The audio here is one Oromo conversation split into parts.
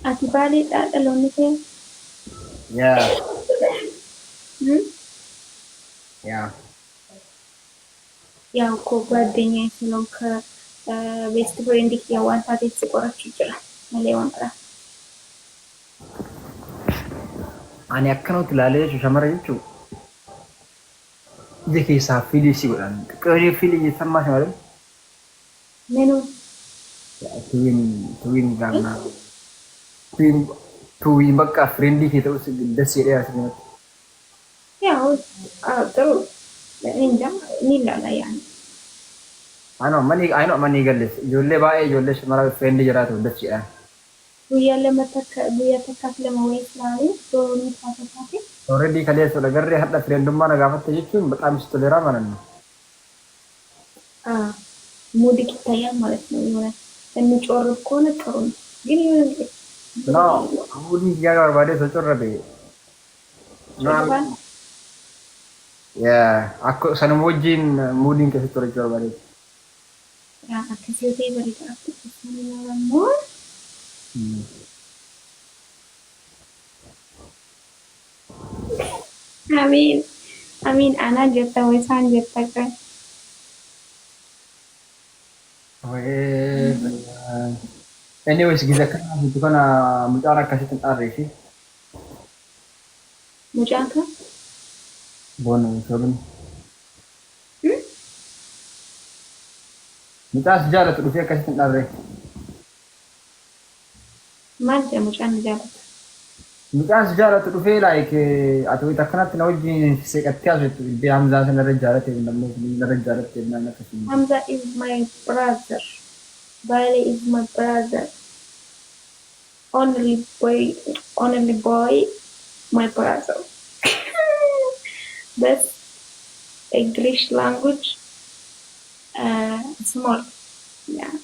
Ati baaliidhaa dhaloonni kee? Yeah, Hmm? yeah. Yaa koo ጓደኛዬ ስለሆንክ ቤስት ፍሬንድ የዋን ታቴት ሲቆራችሁ ይችላል malee waan biraa. Ani akkanatti ilaalee shamara jechuun ija keessaa fiilii si godhan. Xiqqoo fiilii jettanii shamarran Menuu tuwiin gaamnaa tuwiin bakka firiindii kee ta'us dasee dheeraa sinimatti. ያው ጥሩ እንጃ ni ilaala yaani. Anoo manni gallees ijoollee baay'ee ijoollee shamara firiindii jiraatu dacheedhaan. Guyyaa takkaaf lama wayii isaanii doonii taasifaati. Already kaleessa garee hadda firiindummaa na gaafatte jechuun በጣም istoleeraa ማለት ነው. ሙድ ይታያል ማለት ነው። የሆነ የሚጮርብ ከሆነ ጥሩ ነው ግን የሆነ No, amuun yaa barbaadee sochorrate. No, yeah, akka sanuma wajjin muudiin keessatti horachuu barbaade. akkasii ta'e bareedaatti akkasumas immoo amiin amiin anaa jetta way isaan jetta kan Anyways, giza kana itu kana mucaan akkasitti hin dhaarree fi mucaan kan boona shoobin. Mucaas jaalatu dhufee akkasitti hin dhaarree. maal jedha mucaan ni jaalata. Mucaas jaalatu dhufee like ati wayita akkanatti na wajjin seeqattee haasoftu iddee Hamzaa sanarra jaalatte namni sanarra jaalatte naan akkasii. Hamza is my brother. Bailey is my brother. Only boy, my brother. That's English language. Small. Yeah.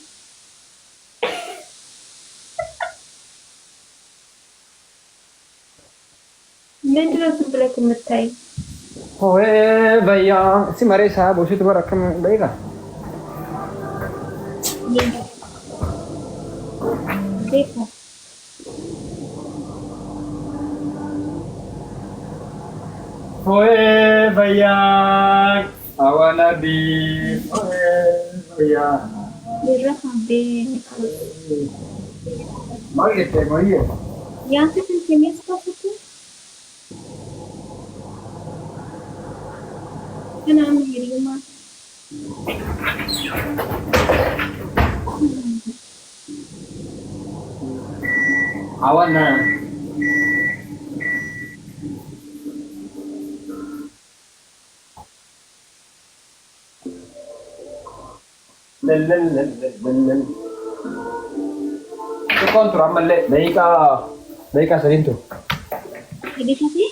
ምንድነው ዝም ብለህ የምታይ? Hoye भैया si mare साहब उसी तुम्हारा रकम देगा. देखो Hoye भैया I wanna be hoye भैया. بالرقم Mal gitu mau iya. यहाँ से तुम फेमस कर सकते हो क्या नाम है Rima I wanna lel. Itu kontrol amal le. Daika sering tuh. jadi sih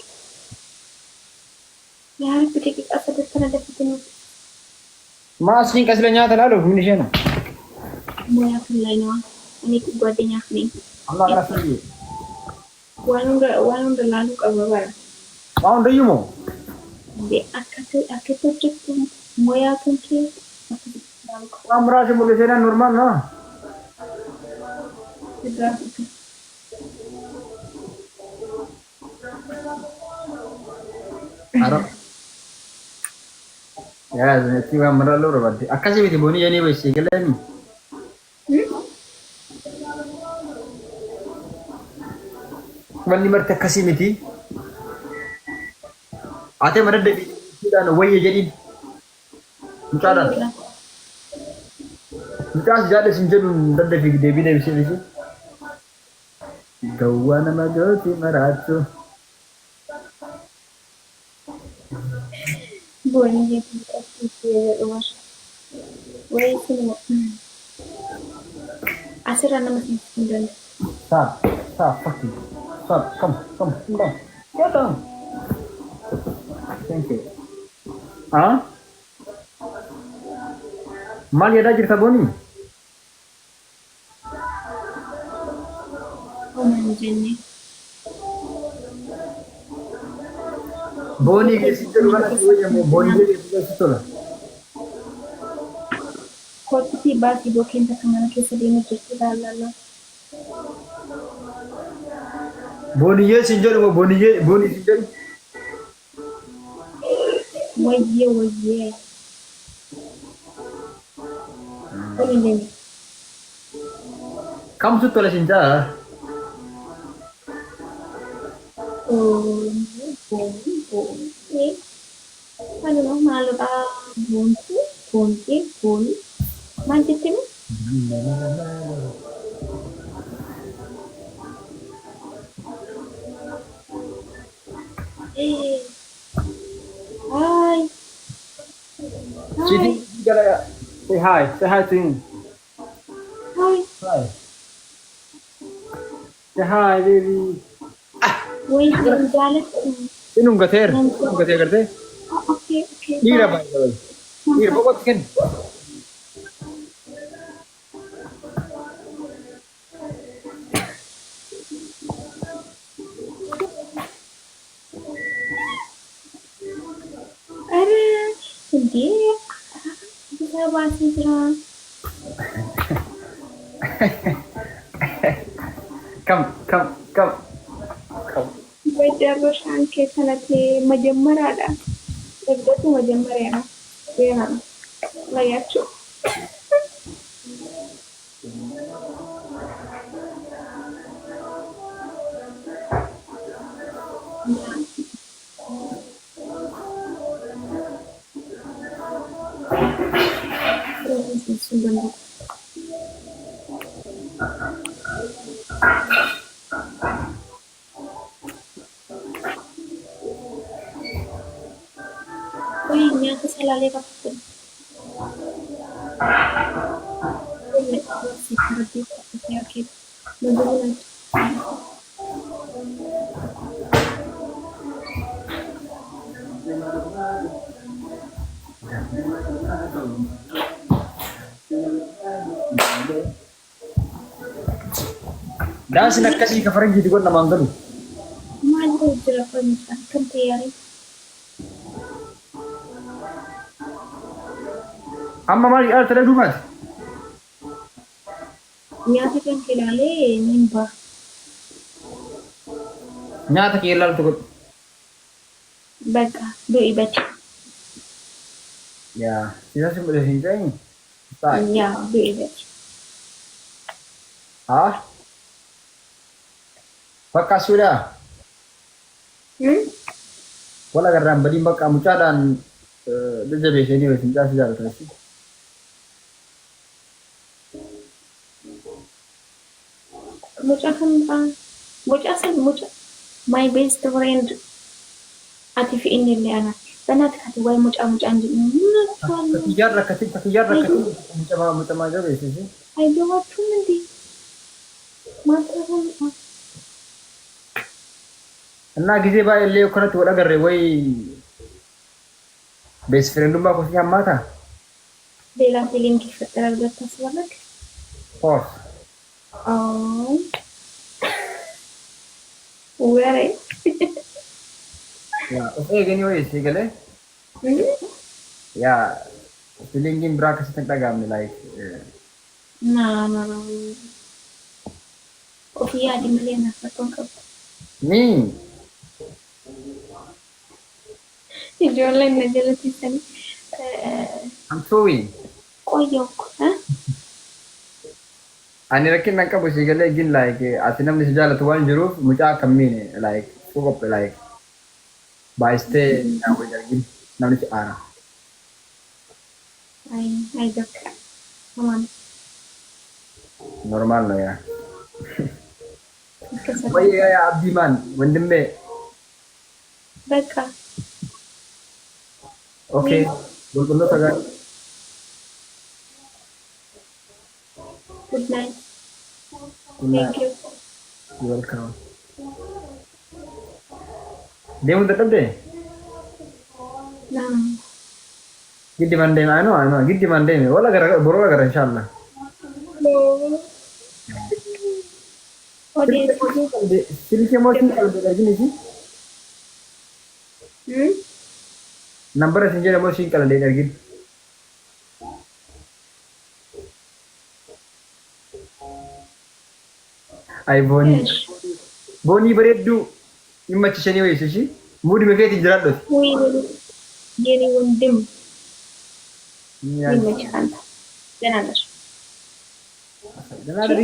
यार बेटे की असर इस तरह देखते हैं Mas nih kasih nyata lalu ini sih na. mau yang lain wah ini buatnya nih Allah kerasa dia. wanung udah lalu ke bawah Mau udah yumo. de aku tuh cukup mau yang ke Kamera sih boleh sih normal no. sudah Arab. Ya, nanti kamera lu berarti. Akasih biti boni jadi wes kalian. Wani marta kasih miti. Ate mana deh kita no way jadi. Mucara. Mucara jadi sinjun dan deh Devi sih. Gawana magoti maratu. boleh jadi rumah wah itu asal anak masih muda Stop, fucking. Stop, come, down. Get down. Thank you. Hah? Mal ya dah cerita boni. oh manjanya Boni ke situ mana tu yang mau boni ke situ lah. kau tiba-tiba kita kemana kita di negeri kita lalu Booniyee siin jedhu moo booniyee boonii siin jedhu? Wayyee wayyee. Wani ne. Kamtu tola siin jaa? Boonii. Ano maaludha boontii maal jettee? Hi. Sini gotta say hi. Say hi to him. Hi. Hi. Say hi, baby. Wait, I'm jealous. Sinong gater? Sinong gater karte? Okay, okay. Ira ba ito? Ira bukod kin. Ada sedih. Bisa bahasa Jerman. Come, come, come. Come. በጨረሻን ከሰነቴ መጀመሪያ ዳ እድገቱ መጀመሪያ ነው። ዜና ነው ላያችሁ Uy, niya ko sa lali kapatid. Uy, may ako si Karati sa kapatid. Magulang. Dahil sinagkasi ka parang hindi ko naman ganun. Mahal ko jira ko niya. Kantiyari. Amma maal yaal tala dumat? Nyaata kan kilale nimba. Nyata kilal tukut. Baka do ibati. Ya, sisa sih boleh hinjai. Tai. Ya, do ibati. Ah? Bekas sudah. Wala garam badi mbak kamu cadan dia biasa ini wes hinjai sudah terus. Mucha kan mucha my best friend ati fi inni li ana banat kati way mucha andi Takiyar rakatin macam aja biasa sih. ay do what ndi mata kan Nah gizi ba leo kana tu wala garre way best friend mbak ko siya mata. bela feeling ki fatara da taswalak Pos. oh where Ya, okay gini way sigale. Ya, feelingin bra kasi tagtagam ni like na Ofia di Milena patong ka ni Ijolan na jala tisan I'm sorry. koyok ha Ani rakin nangka sigale gin like asinam ni sejala tuan juruf mucha kammi ne like fukop like baiste na way gin namni si ara. ay dok aman Normal lah ya. kasat Way ya abdiman wendembe. baka Okay. Bulbulo taga. good night Kuna thank you welcome. Dia mau tetap deh. na Gidi mande ano gidi mande wala gara boro gara insyaallah. Odi Sini ke mau kalau dari sini sih. Number saja mau sih kalau dari gini. iPhone yes ቦኒ በሬዱ ይመችሽኝ ወይስ እሺ ሙድ በከት ይጅራል ወይ የኔ ወንድም ይመችህ አንተ ደህና ነሽ ደህና ደሪ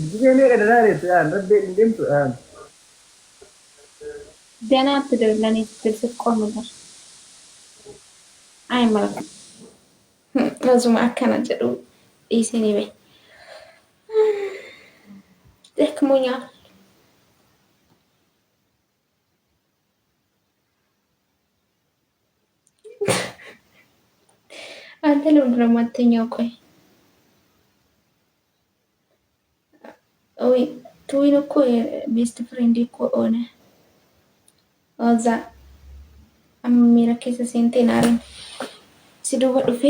ጊዜ ነው ደህና ነው ያን ረደ እንደም ደህና አትደር ለኔ ስትል ስትቆምልሽ አይ ማለት ለዙም አከናጀዱ ኢሲኒ በይ ደክሞኛል አንተ ለምንድን ነው የማትተኛው? ቆይ ወይ ትዊን እኮ ቤስት ፍሬንድ እኮ ሆነ እዛ አሚራ ኬሰ ሴንቴናሪ ሲዱባ ዱፌ